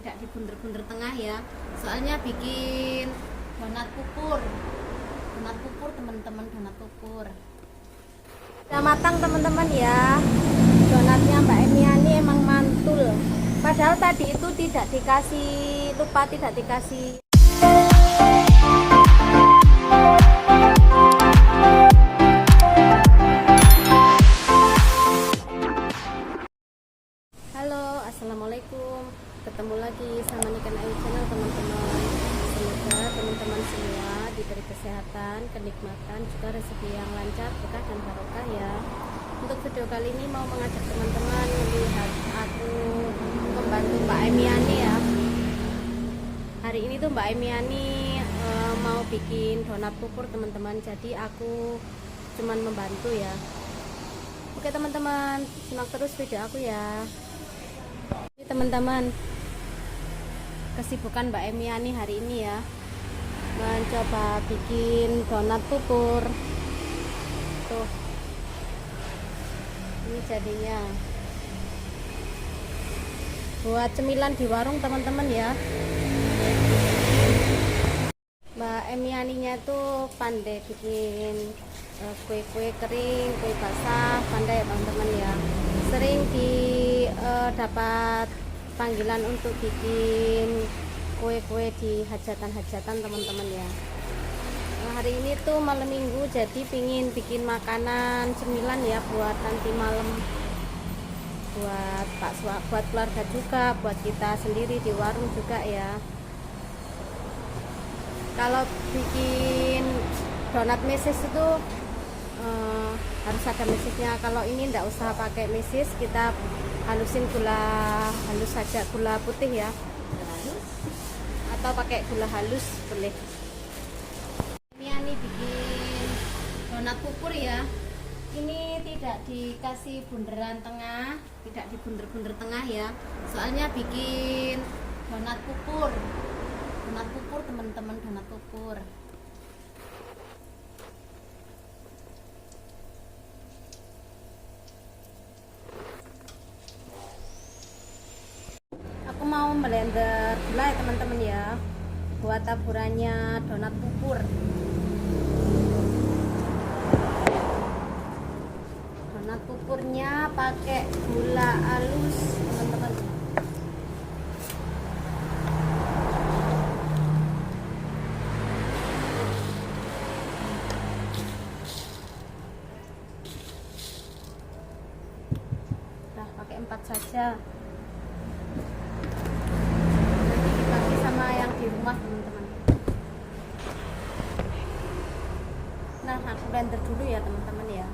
tidak dibunder-bunder tengah ya, soalnya bikin donat pupur teman-teman, donat pupur udah matang teman-teman ya. Donatnya Mbak Emiani emang mantul, padahal tadi itu tidak dikasih. Halo, assalamualaikum, ketemu lagi sama Niken Ayu Channel teman-teman. Semoga teman-teman semua diberi kesehatan, kenikmatan, juga rezeki yang lancar, berkah dan barokah ya. Untuk video kali ini mau mengajak teman-teman melihat aku membantu Mbak Emiani ya. Hari ini tuh Mbak Emiani mau bikin donat pupur teman-teman, jadi aku cuman membantu ya. Oke teman-teman, simak terus video aku ya. Ini teman-teman, kesibukan Mbak Emiani hari ini ya, mencoba bikin donat pupur. Tuh, ini jadinya buat cemilan di warung teman-teman ya. Mbak Emianinya tuh pandai bikin kue-kue kering, kue basah, pandai ya teman-teman ya. Sering dapat panggilan untuk bikin kue-kue di hajatan-hajatan teman-teman ya. Hari ini tuh malam minggu, jadi pingin bikin makanan cemilan ya buat nanti malam, buat keluarga juga, buat kita sendiri di warung juga ya. Kalau bikin donat mesis itu harus ada mesisnya. Kalau ini enggak usah pakai mesis, kita halusin gula halus saja, gula putih ya, atau pakai gula halus boleh. Ini bikin donat pupur ya. Ini tidak dikasih bunderan tengah, tidak dibunder-bunder tengah ya, soalnya bikin donat pupur teman-teman, donat pupur. Aku mau blender gula ya teman-teman ya, buat taburannya donat pupur. Donat pupurnya pakai gula halus teman-teman. Pakai 4 saja, nanti dibagi sama yang di rumah teman-teman. Nah, aku blender dulu ya teman-teman ya.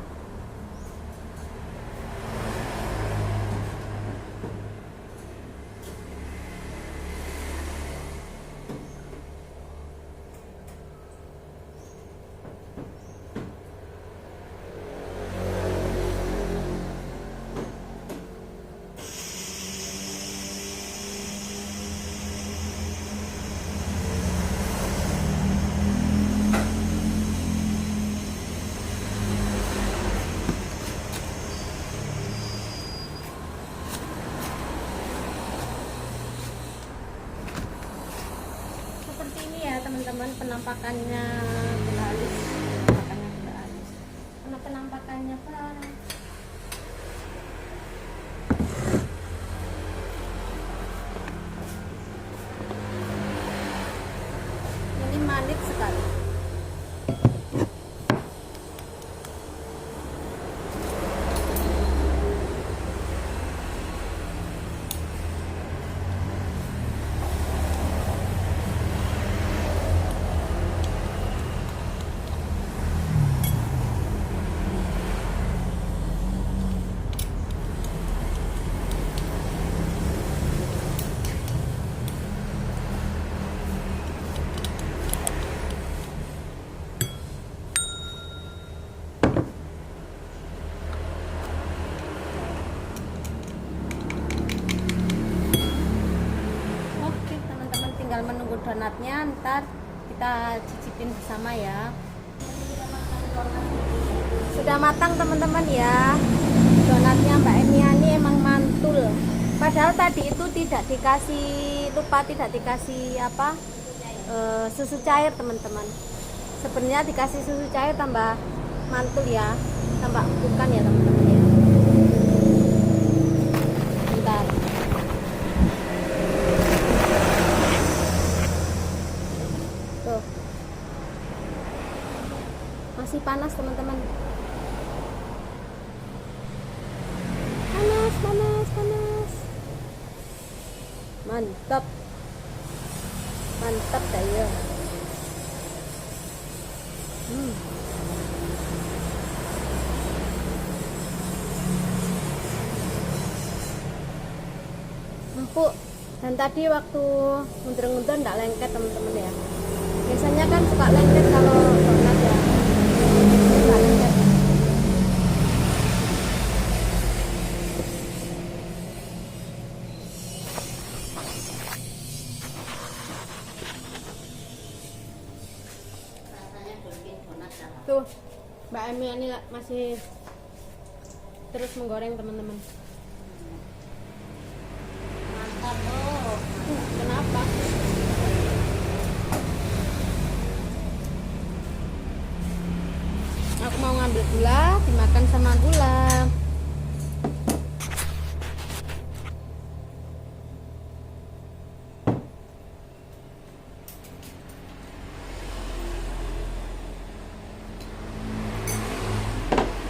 Teman-teman, penampakannya gula halus, karena penampakannya kan ini manis sekali. Tinggal menunggu donatnya, ntar kita cicipin bersama ya. Sudah matang teman-teman ya, donatnya Mbak Emiani emang mantul, Padahal tadi itu tidak dikasih, lupa tidak dikasih apa, susu cair teman-teman. Sebenarnya dikasih susu cair tambah mantul ya, tambah bukan ya teman-teman ya. Bentar. Tuh. Masih panas teman-teman. Panas. Mantap dah ya. Empuk. Dan tadi waktu ngundur-ngundur enggak lengket teman-teman ya. Biasanya kan suka lengket kalau donat ya. Enggak lengket. Tuh, Mbak Emi ini masih terus menggoreng teman-teman. Mantap. Oh, kenapa? Aku mau ngambil gula, dimakan sama gula.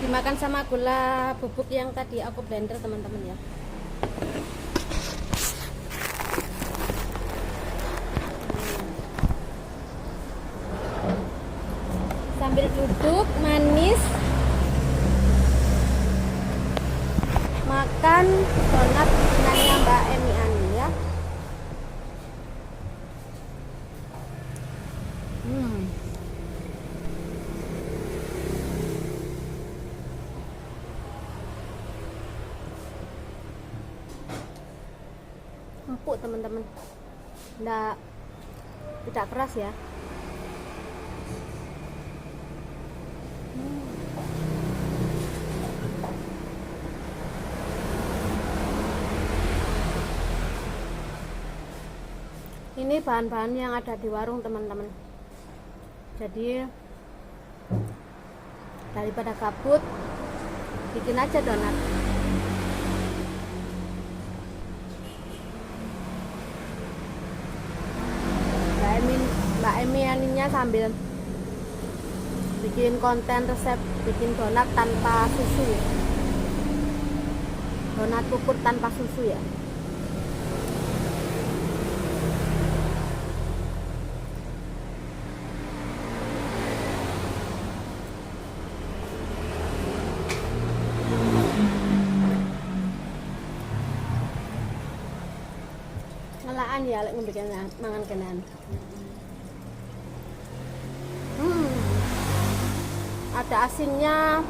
Dimakan sama gula bubuk yang tadi aku blender teman-teman ya. Sambil duduk manis makan donat bikinannya Mbak Emi Ani ya. Empuk teman-teman, tidak keras ya. Ini bahan-bahan yang ada di warung teman-teman. Jadi daripada kabut, bikin aja donat. Mbak Emi aninya sambil bikin konten resep bikin donat tanpa susu, donat pupur tanpa susu ya. Ngelaan ya lek ngombe mangan kenan. Ada asinnya,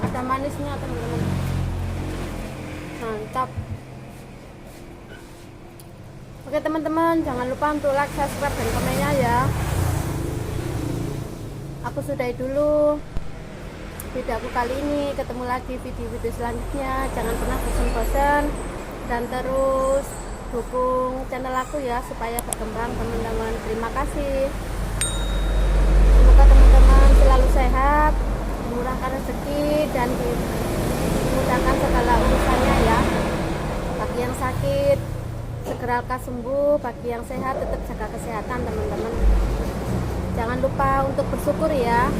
ada manisnya teman-teman. Mantap. Oke teman-teman, jangan lupa untuk like, subscribe, dan komennya ya. Aku sudahi dulu video aku kali ini. Ketemu lagi video-video selanjutnya. Jangan pernah bosan-bosan dan terus dukung channel aku ya supaya berkembang teman-teman. Terima kasih. Semoga teman-teman selalu sehat, dimurahkan rezeki dan dimudahkan segala urusannya ya. Bagi yang sakit segera lekas sembuh, bagi yang sehat tetap jaga kesehatan teman-teman. Jangan lupa untuk bersyukur ya.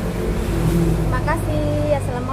Terima kasih. Assalamualaikum.